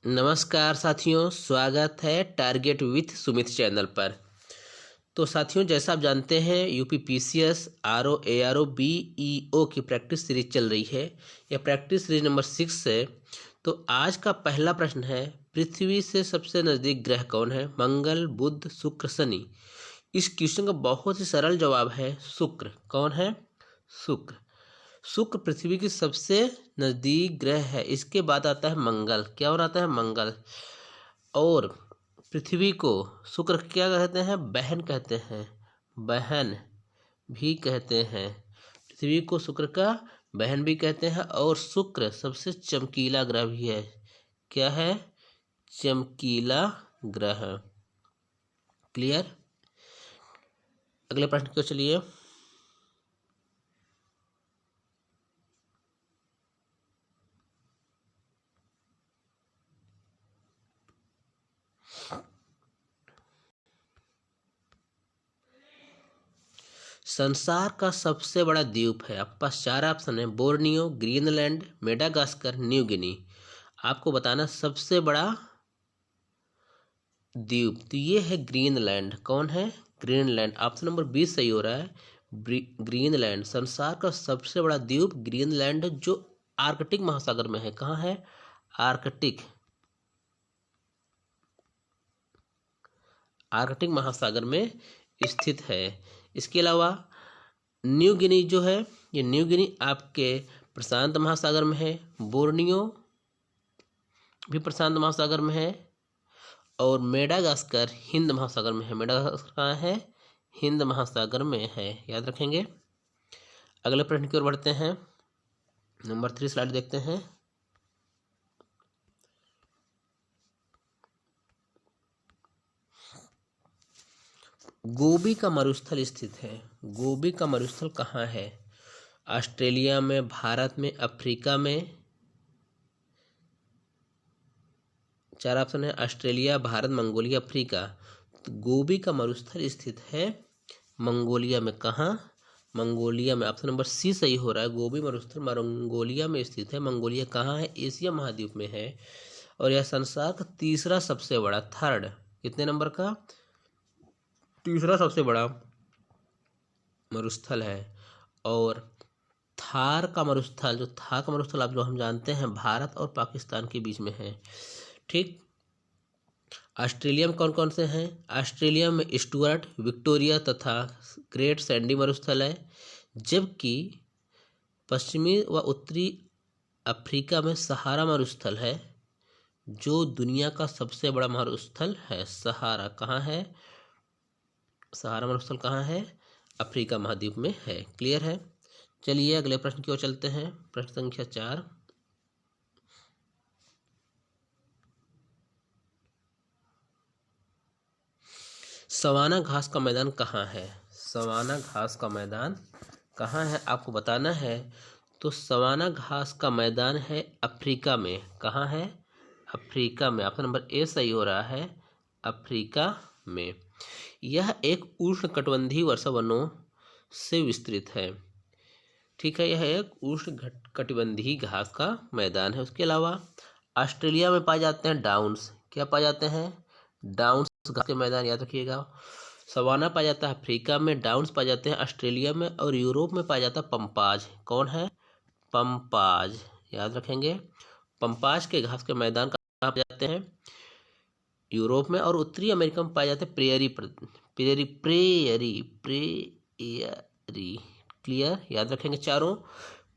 नमस्कार साथियों, स्वागत है टारगेट विथ सुमित चैनल पर। तो साथियों, जैसा आप जानते हैं UP PCS RO ARO BEO की प्रैक्टिस सीरीज चल रही है। यह प्रैक्टिस सीरीज नंबर 6 है। तो आज का पहला प्रश्न है, पृथ्वी से सबसे नज़दीक ग्रह कौन है? मंगल, बुध, शुक्र, शनि। इस क्वेश्चन का बहुत ही सरल जवाब है शुक्र। कौन है? शुक्र। शुक्र पृथ्वी की सबसे नज़दीक ग्रह है। इसके बाद आता है मंगल। क्या और आता है? मंगल। और पृथ्वी को शुक्र क्या कहते हैं? बहन कहते हैं। बहन भी कहते हैं। पृथ्वी को शुक्र का बहन भी कहते हैं। और शुक्र सबसे चमकीला ग्रह भी है। क्या है? चमकीला ग्रह। क्लियर? अगले प्रश्न को चलिए। संसार का सबसे बड़ा द्वीप है। आपके पास 4 ऑप्शन है, Borneo, Greenland, Madagascar, New Guinea. आपको बताना सबसे बड़ा द्वीप, तो ये है ग्रीनलैंड। कौन है? ग्रीनलैंड। ऑप्शन नंबर 20 सही हो रहा है। ग्रीनलैंड संसार का सबसे बड़ा द्वीप ग्रीनलैंड, जो आर्कटिक महासागर में है। कहाँ है? आर्कटिक महासागर में स्थित है। इसके अलावा न्यू गिनी जो है, ये न्यू गिनी आपके प्रशांत महासागर में है। बोर्नियो भी प्रशांत महासागर में है। और मेडागास्कर हिंद महासागर में है। मेडागास्कर कहाँ है? हिंद महासागर में है। याद रखेंगे। अगले प्रश्न की ओर बढ़ते हैं। नंबर 3 स्लाइड देखते हैं। गोबी का मरुस्थल स्थित है। गोबी का मरुस्थल कहाँ है? ऑस्ट्रेलिया में, भारत में, अफ्रीका में। 4 ऑप्शन है, ऑस्ट्रेलिया, भारत, मंगोलिया, अफ्रीका। तो गोबी का मरुस्थल स्थित है मंगोलिया में। कहाँ? मंगोलिया में। ऑप्शन नंबर सी सही हो रहा है। गोबी मरुस्थल मंगोलिया में स्थित है। मंगोलिया कहाँ है? एशिया महाद्वीप में है। और यह संसार का तीसरा सबसे बड़ा, थर्ड, कितने नंबर का? तीसरा सबसे बड़ा मरुस्थल है। और थार का मरुस्थल, जो थार का मरुस्थल आप जो हम जानते हैं भारत और पाकिस्तान के बीच में है। ठीक। ऑस्ट्रेलिया में कौन कौन से हैं? ऑस्ट्रेलिया में स्टुअर्ट, विक्टोरिया तथा ग्रेट सैंडी मरुस्थल है। जबकि पश्चिमी व उत्तरी अफ्रीका में सहारा मरुस्थल है, जो दुनिया का सबसे बड़ा मरुस्थल है। सहारा कहाँ है? सहारा मरुस्थल कहाँ है? अफ्रीका महाद्वीप में है। क्लियर है? चलिए अगले प्रश्न की ओर चलते हैं। प्रश्न संख्या 4। सवाना घास का मैदान कहाँ है? सवाना घास का मैदान कहाँ है आपको बताना है। तो सवाना घास का मैदान है अफ्रीका में। कहाँ है? अफ्रीका में। ऑप्शन नंबर ए सही हो रहा है। अफ्रीका में। यह एक उष्णकटिबंधीय वर्षा वनों से विस्तृत है। ठीक है, यह एक उष्ण कटिबंधीय घास का मैदान है। उसके अलावा ऑस्ट्रेलिया में पाए जाते हैं डाउन्स। क्या पाए जाते हैं? डाउन्स घास के मैदान, याद रखिएगा। सवाना पाया जाता है अफ्रीका में, डाउन्स पाए जाते हैं ऑस्ट्रेलिया में, और यूरोप में पाया जाता है पंपाज। कौन है? पंपाज। याद रखेंगे। पंपाज के घास के मैदान कहाँ पाए जाते हैं? यूरोप में। और उत्तरी अमेरिका में पाए जाते हैं prairie prairie prairie prairie. Clear? याद रखेंगे चारों।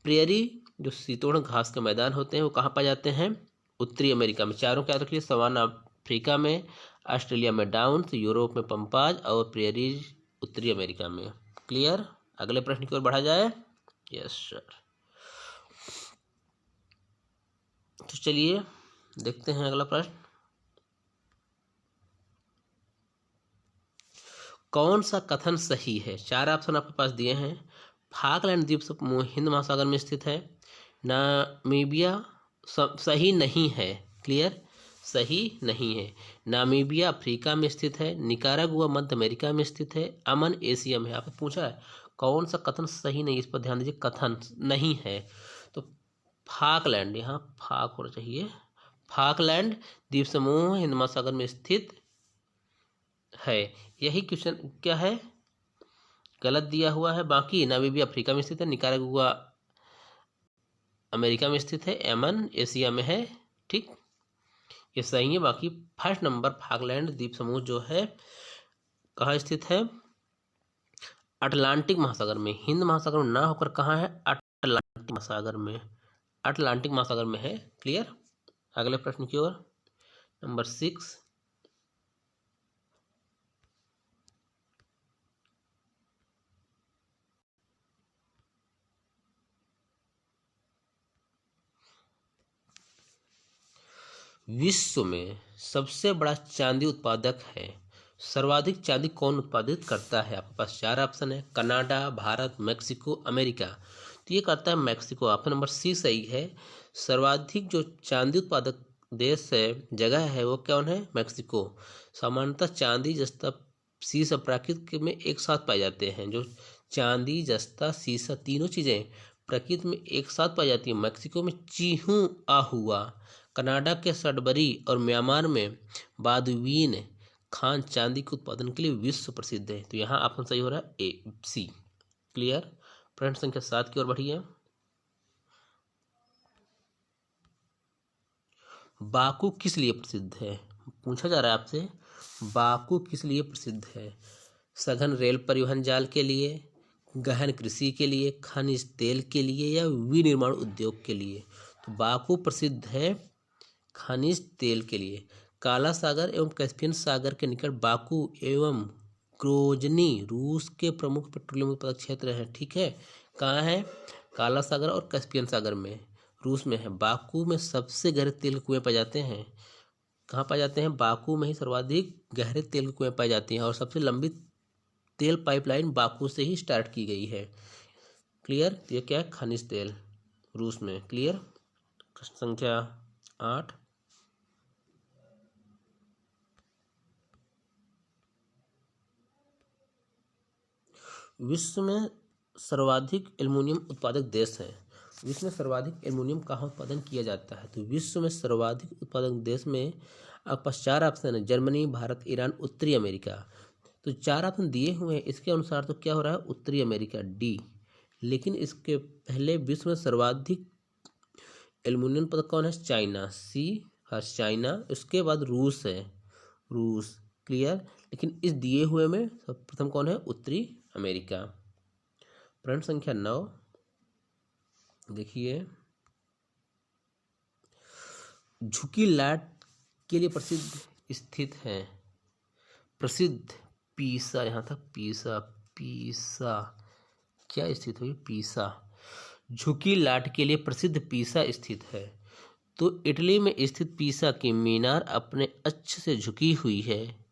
प्रेयरी जो शीतोष्ण घास के मैदान होते हैं वो कहाँ पाए जाते हैं? उत्तरी अमेरिका में। चारों क्या रखिए? सवाना अफ्रीका में, ऑस्ट्रेलिया में डाउन्स, यूरोप में पंपाज, और प्रेयरीज उत्तरी अमेरिका में। क्लियर? अगले प्रश्न की ओर बढ़ा जाए। Yes sir. तो चलिए देखते हैं अगला प्रश्न। कौन सा कथन सही है? 4 ऑप्शन आपके पास दिए हैं। फाकलैंड द्वीप समूह हिंद महासागर में स्थित है। नामीबिया सही नहीं है। क्लियर? सही नहीं है। नामीबिया अफ्रीका में स्थित है। निकारागुआ मध्य अमेरिका में स्थित है। अमन एशिया में है। आपने पूछा है कौन सा कथन सही नहीं, इस पर ध्यान दीजिए। कथन नहीं है तो फाकलैंड, यहाँ फाक होना चाहिए। फाकलैंड द्वीप समूह हिंद महासागर में स्थित है। यही क्वेश्चन क्या है, गलत दिया हुआ है। बाकी नामीबिया अफ्रीका में स्थित है, निकारागुआ अमेरिका में स्थित है, यमन एशिया में है। ठीक, ये सही है। बाकी फर्स्ट नंबर फाकलैंड द्वीप समूह जो है कहाँ स्थित है, अटलांटिक महासागर में। हिंद महासागर में ना होकर कहाँ है, अटलांटिक महासागर में, अटलांटिक महासागर में है। क्लियर। अगले प्रश्न की ओर, नंबर 6। विश्व में सबसे बड़ा चांदी उत्पादक है, सर्वाधिक चांदी कौन उत्पादित करता है? आपके पास 4 ऑप्शन है, कनाडा, भारत, मेक्सिको, अमेरिका। तो ये करता है मेक्सिको। ऑप्शन नंबर सी सही है। सर्वाधिक जो चांदी उत्पादक देश है, जगह है, वो कौन है, मेक्सिको। सामान्यतः चांदी, जस्ता, सीसा प्रकृति में एक साथ पाए जाते हैं। जो चांदी, जस्ता, सीसा तीनों चीजें प्रकृति में एक साथ पाई जाती है। मेक्सिको में चीहू आहुआ, कनाडा के सडबरी और म्यांमार में बादुइन खान चांदी के उत्पादन के लिए विश्व प्रसिद्ध है। तो यहाँ ऑप्शन सही हो रहा है ए, सी। क्लियर। प्रश्न संख्या 7 की ओर बढ़िए। बाकू किस लिए प्रसिद्ध है? पूछा जा रहा है आपसे, बाकू किस लिए प्रसिद्ध है? सघन रेल परिवहन जाल के लिए, गहन कृषि के लिए, खनिज तेल के लिए, या विनिर्माण उद्योग के लिए? तो बाकू प्रसिद्ध है खनिज तेल के लिए। काला सागर एवं कैस्पियन सागर के निकट बाकू एवं ग्रोजनी रूस के प्रमुख पेट्रोलियम उत्पादक क्षेत्र हैं। ठीक है, कहाँ है, काला सागर और कैस्पियन सागर में, रूस में है। बाकू में सबसे गहरे तेल के कुएं पाए जाते हैं। कहाँ पाए जाते हैं, बाकू में ही सर्वाधिक गहरे तेल के कुएं पाए जाते हैं। और सबसे लंबी तेल पाइपलाइन बाकू से ही स्टार्ट की गई है। क्लियर। ये क्या है, खनिज तेल, रूस में। क्लियर। प्रश्न संख्या 8। विश्व में सर्वाधिक एल्युमिनियम उत्पादक देश है। विश्व में सर्वाधिक एल्युमिनियम कहाँ उत्पादन किया जाता है? तो विश्व में सर्वाधिक उत्पादक देश में आपके पास 4 ऑप्शन है, जर्मनी, भारत, ईरान, उत्तरी अमेरिका। तो 4 ऑप्शन दिए हुए हैं, इसके अनुसार तो क्या हो रहा है, उत्तरी अमेरिका, डी। लेकिन इसके पहले विश्व में सर्वाधिक एल्युमिनियम उत्पादक कौन है, चाइना, सी है चाइना। उसके बाद रूस है, रूस। क्लियर। लेकिन इस दिए हुए में प्रथम कौन है, उत्तरी अमेरिका। प्रश्न संख्या 9 देखिए, झुकी लाट के लिए प्रसिद्ध स्थित है, प्रसिद्ध पीसा, यहाँ तक पीसा, पीसा क्या स्थित हुई, पीसा। झुकी लाट के लिए प्रसिद्ध पीसा स्थित है। तो इटली में स्थित पीसा की मीनार अपने अक्ष से झुकी हुई है।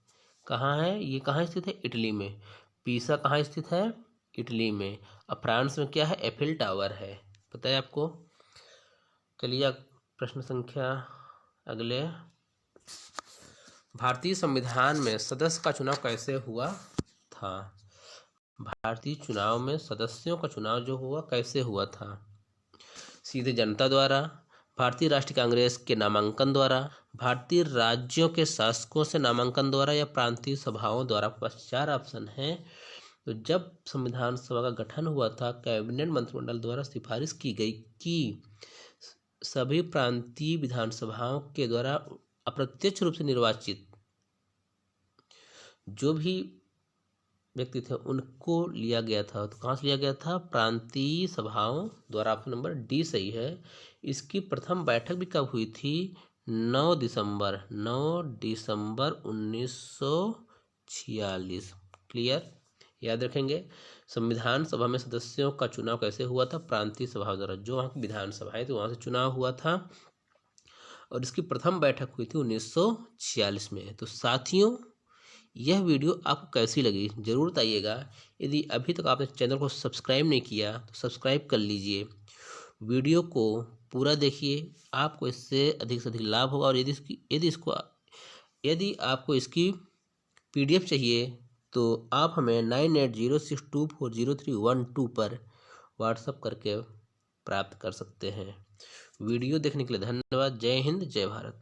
कहाँ है ये, कहाँ स्थित है, इटली में। पीसा कहाँ स्थित है, इटली में। अब फ्रांस में क्या है, एफिल टावर है, पता है आपको। चलिए प्रश्न संख्या अगले, भारतीय संविधान में सदस्य का चुनाव कैसे हुआ था? भारतीय चुनाव में सदस्यों का चुनाव जो हुआ कैसे हुआ था? सीधे जनता द्वारा, भारतीय राष्ट्रीय कांग्रेस के नामांकन द्वारा, भारतीय राज्यों के शासकों से नामांकन द्वारा, या प्रांतीय सभाओं द्वारा। बस 4 ऑप्शन हैं। तो जब संविधान सभा का गठन हुआ था, कैबिनेट मंत्रिमंडल द्वारा सिफारिश की गई कि सभी प्रांतीय विधानसभाओं के द्वारा अप्रत्यक्ष रूप से निर्वाचित जो भी व्यक्ति थे उनको लिया गया था। तो कहाँ से लिया गया था, प्रांतीय सभाओं द्वारा। ऑप्शन नंबर डी सही है। इसकी प्रथम बैठक भी कब हुई थी, 9 दिसंबर 1946। क्लियर, याद रखेंगे। संविधान सभा में सदस्यों का चुनाव कैसे हुआ था, प्रांतीय सभा द्वारा। जो वहाँ की विधानसभाएं थी वहाँ से चुनाव हुआ था, और इसकी प्रथम बैठक हुई थी 1946 में। तो साथियों, यह वीडियो आपको कैसी लगी जरूर बताइएगा। यदि अभी तक आपने चैनल को सब्सक्राइब नहीं किया तो सब्सक्राइब कर लीजिए। वीडियो को पूरा देखिए, आपको इससे अधिक से अधिक लाभ होगा। और यदि आपको इसकी PDF चाहिए तो आप हमें 9806240312 पर व्हाट्सएप करके प्राप्त कर सकते हैं। वीडियो देखने के लिए धन्यवाद। जय हिंद, जय भारत।